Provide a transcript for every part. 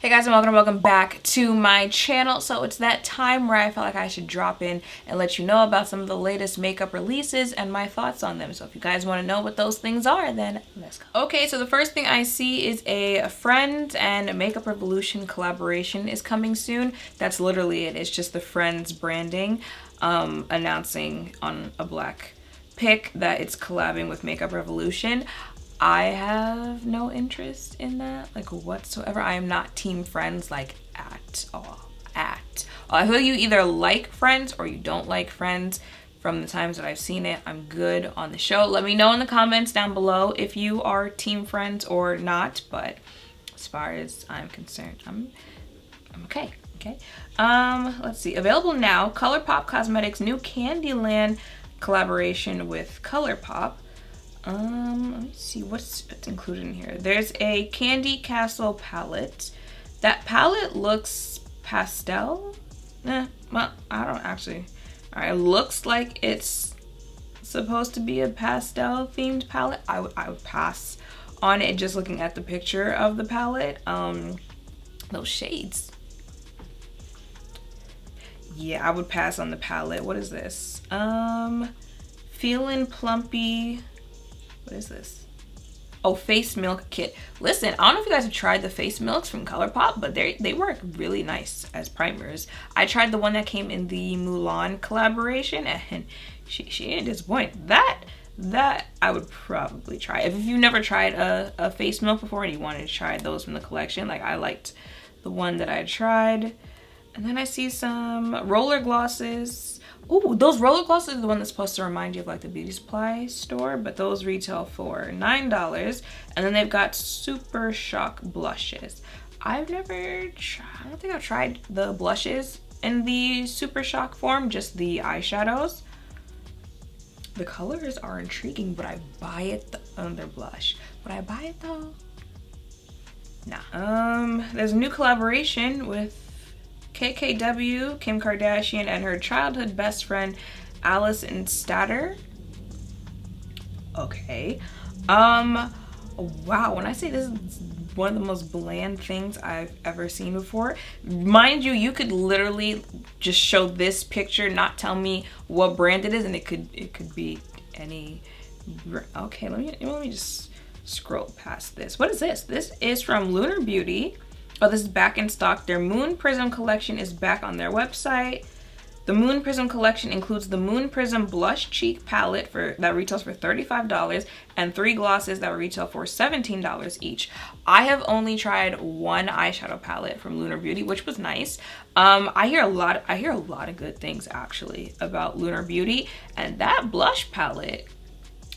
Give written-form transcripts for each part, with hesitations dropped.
Hey guys, and welcome back to my channel. So it's that time where I felt like I should drop in and let you know about some of the latest makeup releases and my thoughts on them. So if you guys want to know what those things are, then let's go. Okay, so the first thing I see is a Friends and Makeup Revolution collaboration is coming soon. That's literally it. It's just the Friends branding announcing on a black pic that it's collabing with Makeup Revolution. I have no interest in that, like, whatsoever. I am not team Friends, like, at all. I feel you either like Friends or you don't like Friends. From the times that I've seen it, I'm good on the show. Let me know in the comments down below if you are team Friends or not, but as far as I'm concerned, I'm okay. Let's see. Available now, Colourpop Cosmetics' new Candyland collaboration with Colourpop. Let me see what's included in here. There's a Candy Castle palette. That palette looks pastel. Well, I don't actually. Alright, it looks like it's supposed to be a pastel themed palette. I would pass on it just looking at the picture of the palette. Those shades. Yeah, I would pass on the palette. What is this? Feelin' Plumpy. What is this? Oh, face milk kit. Listen, I don't know if you guys have tried the face milks from Colourpop, but they work really nice as primers. I tried the one that came in the Mulan collaboration, and she didn't disappoint. That I would probably try. If you've never tried a face milk before and you wanted to try those from the collection, like I liked the one that I tried. And then I see some roller glosses. Ooh, those roller glosses are the one that's supposed to remind you of like the beauty supply store, but those retail for $9. And then they've got Super Shock blushes. I've never tried, I don't think I've tried the blushes in the Super Shock form, just the eyeshadows. The colors are intriguing, would I buy it? The under blush. Would I buy it though? Nah. There's a new collaboration with KKW Kim Kardashian and her childhood best friend Allison Statter. Okay. Wow, when I say this is one of the most bland things I've ever seen before. Mind you, you could literally just show this picture, not tell me what brand it is, and it could be any. Okay, let me just scroll past this. What is this? This is from Lunar Beauty. Oh, this is back in stock. Their Moon Prism collection is back on their website. The Moon Prism collection includes the Moon Prism Blush Cheek Palette that retails for $35 and 3 glosses that retail for $17 each. I have only tried one eyeshadow palette from Lunar Beauty, which was nice. I hear a lot of good things actually about Lunar Beauty, and that blush palette,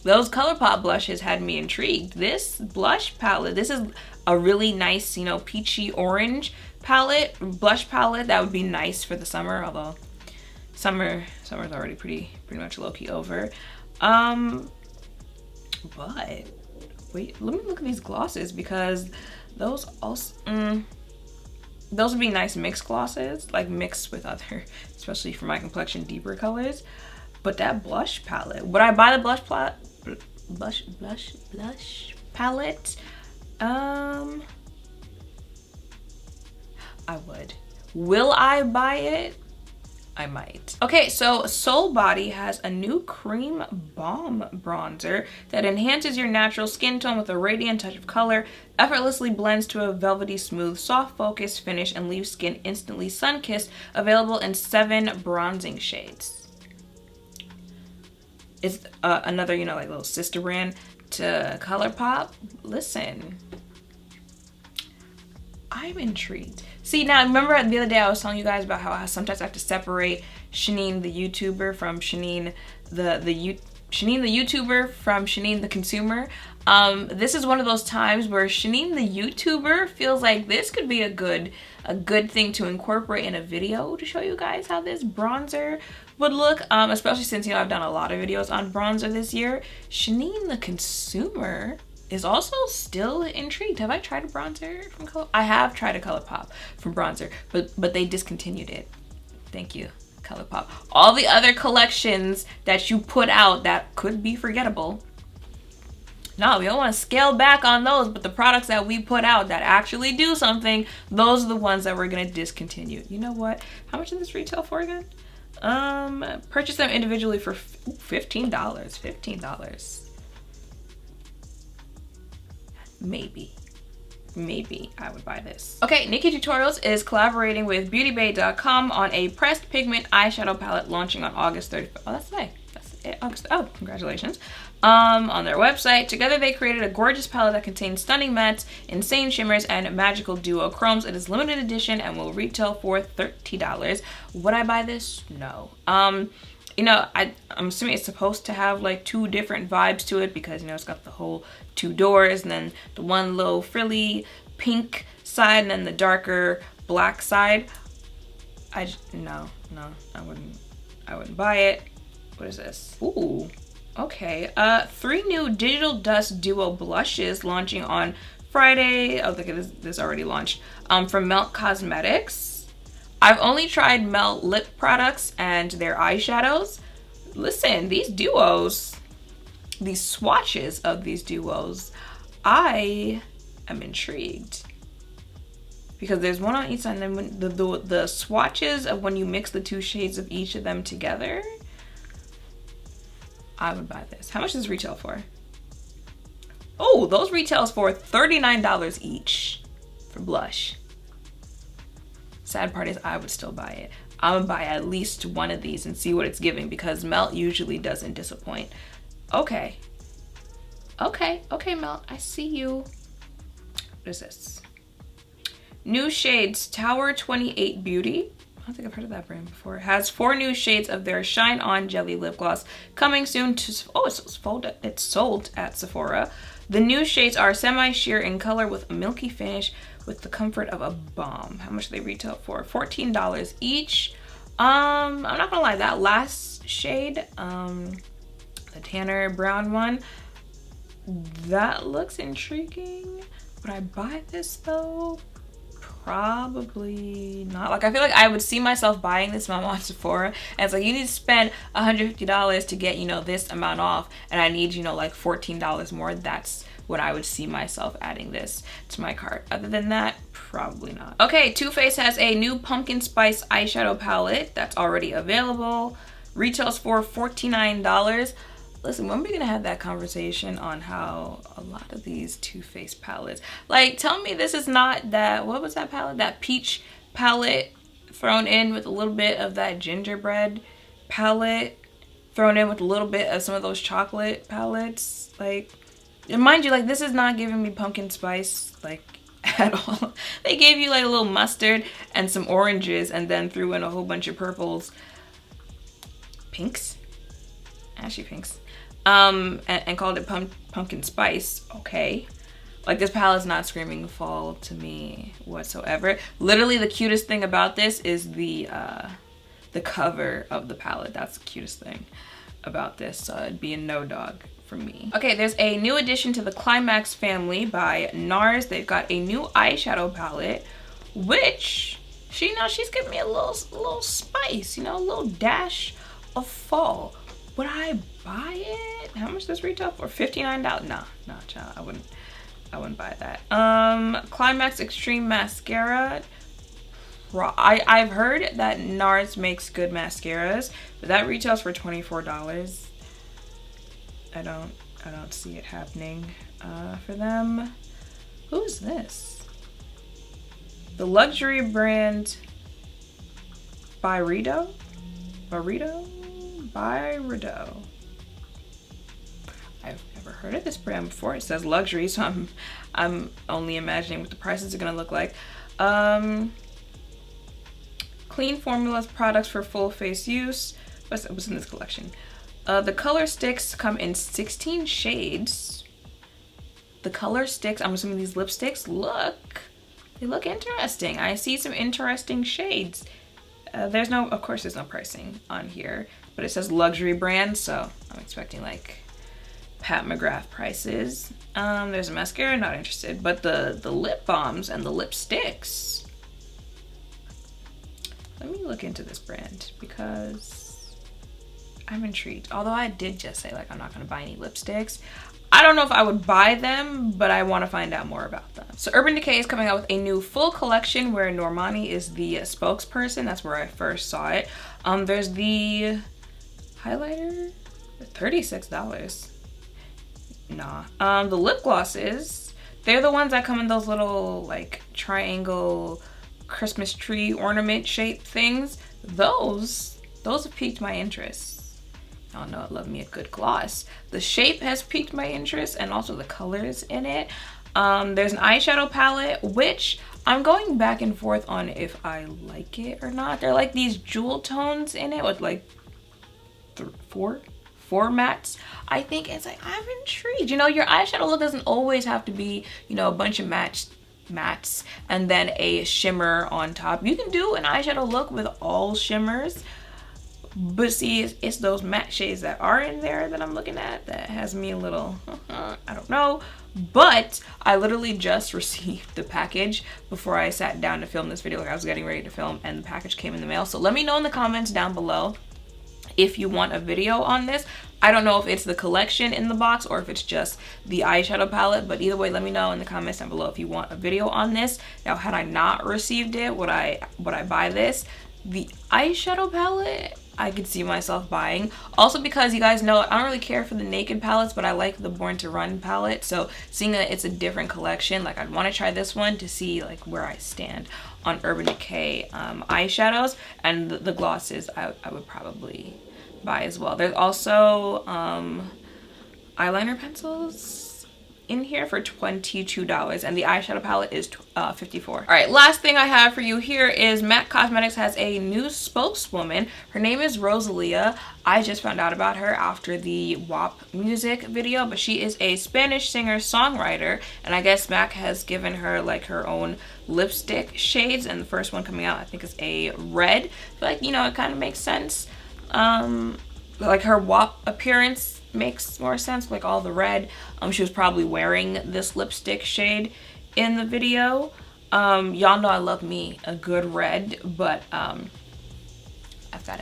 those Colourpop blushes had me intrigued. This blush palette, this is a really nice, you know, peachy orange blush palette that would be nice for the summer, although summer's already pretty much low-key over. But wait, let me look at these glosses, because those also those would be nice mixed glosses, like mixed with other, especially for my complexion, deeper colors. But that blush palette, would I buy the blush palette? I would. Will I buy it? I might. Okay, so Soul Body has a new cream balm bronzer that enhances your natural skin tone with a radiant touch of color, effortlessly blends to a velvety smooth, soft focused finish, and leaves skin instantly sun-kissed. Available in 7 bronzing shades. It's another, you know, like little sister brand to Colourpop. Listen, I'm intrigued. See, now remember the other day I was telling you guys about how sometimes I have to separate Shanine the YouTuber from Shanine the YouTuber from Shanine the consumer. This is one of those times where Shanine the YouTuber feels like this could be a good thing to incorporate in a video to show you guys how this bronzer would look, especially since, you know, I've done a lot of videos on bronzer this year. Shanine the consumer is also still intrigued. Have I tried a bronzer from Colourpop? I have tried a Colourpop from bronzer, but they discontinued it. Thank you, Colourpop. All the other collections that you put out that could be forgettable, No, we don't want to scale back on those, but the products that we put out that actually do something, those are the ones that we're gonna discontinue. You know what? How much did this retail for again? Purchase them individually for $15. $15. Maybe I would buy this. Okay, Nikkie Tutorials is collaborating with beautybay.com on a pressed pigment eyeshadow palette launching on August 35th. Oh, that's today. That's it. August. Oh, congratulations. On their website, together they created a gorgeous palette that contains stunning mattes, insane shimmers, and magical duochromes. It is limited edition and will retail for $30. Would I buy this? No. You know, I'm assuming it's supposed to have like two different vibes to it because, you know, it's got the whole two doors and then the one little frilly pink side and then the darker black side. No, I wouldn't buy it. What is this? Ooh, okay. 3 new Digital Dust Duo blushes launching on Friday. Oh, look at this. This already launched. From Melt Cosmetics. I've only tried Melt lip products and their eyeshadows. Listen, these duos, these swatches of these duos, I am intrigued. Because there's one on each side, and then when the swatches of when you mix the 2 shades of each of them together, I would buy this. How much does this retail for? Oh, those retails for $39 each for blush. Sad part is I would still buy it. I'm gonna buy at least one of these and see what it's giving because Melt usually doesn't disappoint. Okay, Melt, I see you. What is this? New shades, Tower 28 Beauty. I don't think I've heard of that brand before. It has 4 new shades of their Shine On Jelly Lip Gloss coming soon to, oh, it's sold at Sephora. The new shades are semi-sheer in color with a milky finish with the comfort of a balm. How much do they retail for? $14 each. I'm not gonna lie, that last shade, the tanner brown one, that looks intriguing. Would I buy this though? Probably not. Like, I feel like I would see myself buying this if I'm on Sephora and it's like, you need to spend $150 to get, you know, this amount off, and I need, you know, like $14 more. That's when I would see myself adding this to my cart. Other than that, probably not. Okay, Too Faced has a new pumpkin spice eyeshadow palette that's already available. Retails for $49. Listen, when are we gonna have that conversation on how a lot of these Too Faced palettes, like, tell me this is not that, what was that palette? That peach palette thrown in with a little bit of that gingerbread palette thrown in with a little bit of some of those chocolate palettes. Like, and mind you, like, this is not giving me pumpkin spice, like, at all. They gave you like a little mustard and some oranges and then threw in a whole bunch of purples. Pinks? Ashy pinks. And called it pumpkin spice. Okay. Like, this palette's not screaming fall to me whatsoever. Literally, the cutest thing about this is the cover of the palette. That's the cutest thing about this. So it'd be a no dog for me. Okay, there's a new addition to the Climax family by NARS. They've got a new eyeshadow palette, which she's giving me a little spice, you know, a little dash of fall. Would I buy it? How much does this retail for? $59? No, child, I wouldn't buy that. Climax Extreme Mascara. I've heard that NARS makes good mascaras, but that retails for $24. I don't see it happening for them. Who's this? The luxury brand Byredo? I've never heard of this brand before. It says luxury, so I'm only imagining what the prices are gonna look like. Clean formulas products for full face use. What's in this collection? The color sticks come in 16 shades. The color sticks, I'm assuming these lipsticks, they look interesting. I see some interesting shades. Of course there's no pricing on here, but it says luxury brand, so I'm expecting like Pat McGrath prices. There's a mascara, not interested, but the lip balms and the lipsticks. Let me look into this brand because I'm intrigued. Although I did just say, like, I'm not gonna buy any lipsticks. I don't know if I would buy them, but I want to find out more about them. So Urban Decay is coming out with a new full collection where Normani is the spokesperson. That's where I first saw it. There's the highlighter, $36. Nah. The lip glosses, they're the ones that come in those little like triangle Christmas tree ornament shaped things. Those have piqued my interest. I don't know, I love me a good gloss. The shape has piqued my interest and also the colors in it. There's an eyeshadow palette, which I'm going back and forth on if I like it or not. They're like these jewel tones in it with like four mattes. I think it's like, I'm intrigued. You know, your eyeshadow look doesn't always have to be, you know, a bunch of mattes and then a shimmer on top. You can do an eyeshadow look with all shimmers. But see, it's those matte shades that are in there that I'm looking at that has me a little, I don't know. But I literally just received the package before I sat down to film this video. Like I was getting ready to film and the package came in the mail. So let me know in the comments down below if you want a video on this. I don't know if it's the collection in the box or if it's just the eyeshadow palette, but either way, let me know in the comments down below if you want a video on this. Now, had I not received it, would I buy this? The eyeshadow palette, I could see myself buying. Also because you guys know, I don't really care for the naked palettes, but I like the Born to Run palette. So seeing that it's a different collection, like I'd want to try this one to see like where I stand on Urban Decay eyeshadows, and the glosses I would probably buy as well. There's also eyeliner pencils in here for $22 and the eyeshadow palette is $54. All right, last thing I have for you here is MAC Cosmetics has a new spokeswoman. Her name is Rosalia. I just found out about her after the WAP music video, but she is a Spanish singer-songwriter, and I guess MAC has given her like her own lipstick shades, and the first one coming out I think is a red. But like, you know, it kind of makes sense. Like her WAP appearance makes more sense, like all the red. She was probably wearing this lipstick shade in the video. Y'all know I love me a good red, but I've got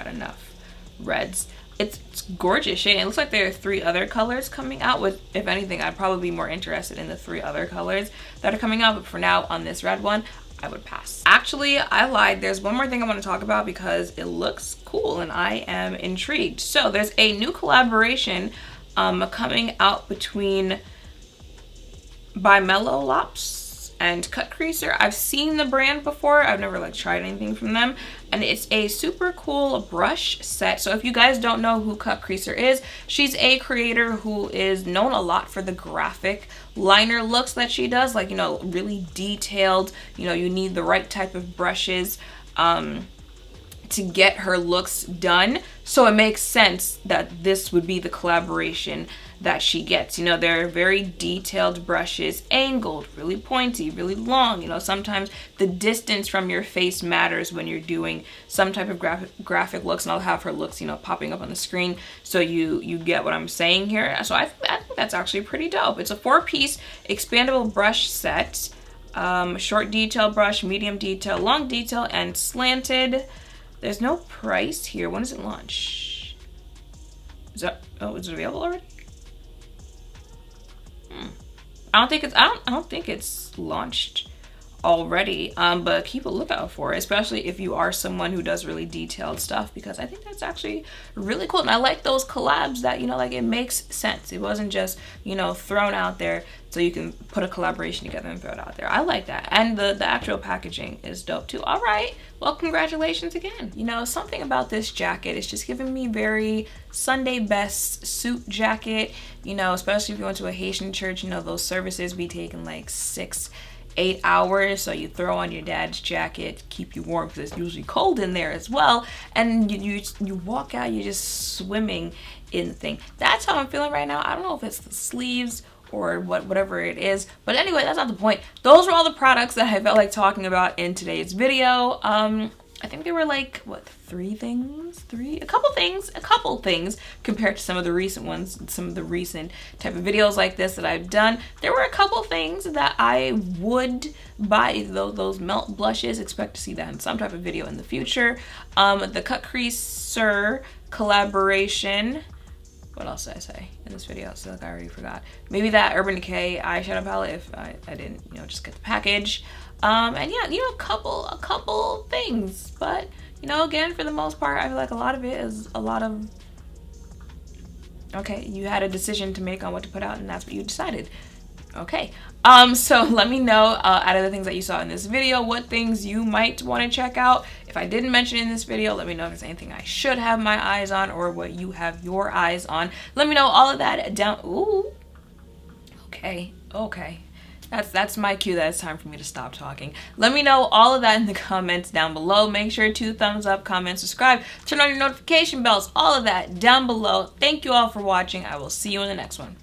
enough reds. It's gorgeous shade. It looks like there are 3 other colors coming out, with, if anything, I'd probably be more interested in the 3 other colors that are coming out, but for now on this red one, I would pass. Actually, I lied. There's one more thing I want to talk about because it looks cool and I am intrigued. So there's a new collaboration coming out between by Mellow Lops and Cut Creaser. I've seen the brand before. I've never like tried anything from them, and it's a super cool brush set. So if you guys don't know who Cut Creaser is, she's a creator who is known a lot for the graphic liner looks that she does, like, you know, really detailed. You know, you need the right type of brushes to get her looks done. So it makes sense that this would be the collaboration that she gets. You know, they're very detailed brushes, angled, really pointy, really long. You know, sometimes the distance from your face matters when you're doing some type of graphic looks, and I'll have her looks, you know, popping up on the screen so you get what I'm saying here. So I think that's actually pretty dope. It's a 4-piece expandable brush set. Short detail brush, medium detail, long detail, and slanted. There's no price here. When does it launch? Is it available already? I don't think it's launched already, but keep a lookout for it, especially if you are someone who does really detailed stuff, because I think that's actually really cool. And I like those collabs that, you know, like it makes sense. It wasn't just, you know, thrown out there so you can put a collaboration together and throw it out there. I like that. And the actual packaging is dope too. All right, well, congratulations again. You know, something about this jacket is just giving me very Sunday best suit jacket, you know, especially if you went to a Haitian church. You know, those services be taking like 6-8 hours, so you throw on your dad's jacket, keep you warm because it's usually cold in there as well, and you walk out, you're just swimming in the thing. That's how I'm feeling right now. I don't know if it's the sleeves or whatever it is, but anyway, that's not the point. Those were all the products that I felt like talking about in today's video. I think there were like, what, 3 things? A couple things compared to some of the recent ones, some of the recent type of videos like this that I've done. There were a couple things that I would buy, those melt blushes. Expect to see that in some type of video in the future. The Cut Creaser collaboration. What else did I say in this video? So like I already forgot. Maybe that Urban Decay eyeshadow palette if I didn't, you know, just get the package. And yeah, you know, a couple things. But, you know, again, for the most part, I feel like a lot of it is a lot of, okay, you had a decision to make on what to put out and that's what you decided. Okay, so let me know out of the things that you saw in this video, what things you might want to check out. If I didn't mention in this video, let me know if there's anything I should have my eyes on or what you have your eyes on. Let me know all of that down. Ooh, okay. That's my cue that it's time for me to stop talking. Let me know all of that in the comments down below. Make sure to thumbs up, comment, subscribe, turn on your notification bells, all of that down below. Thank you all for watching. I will see you in the next one.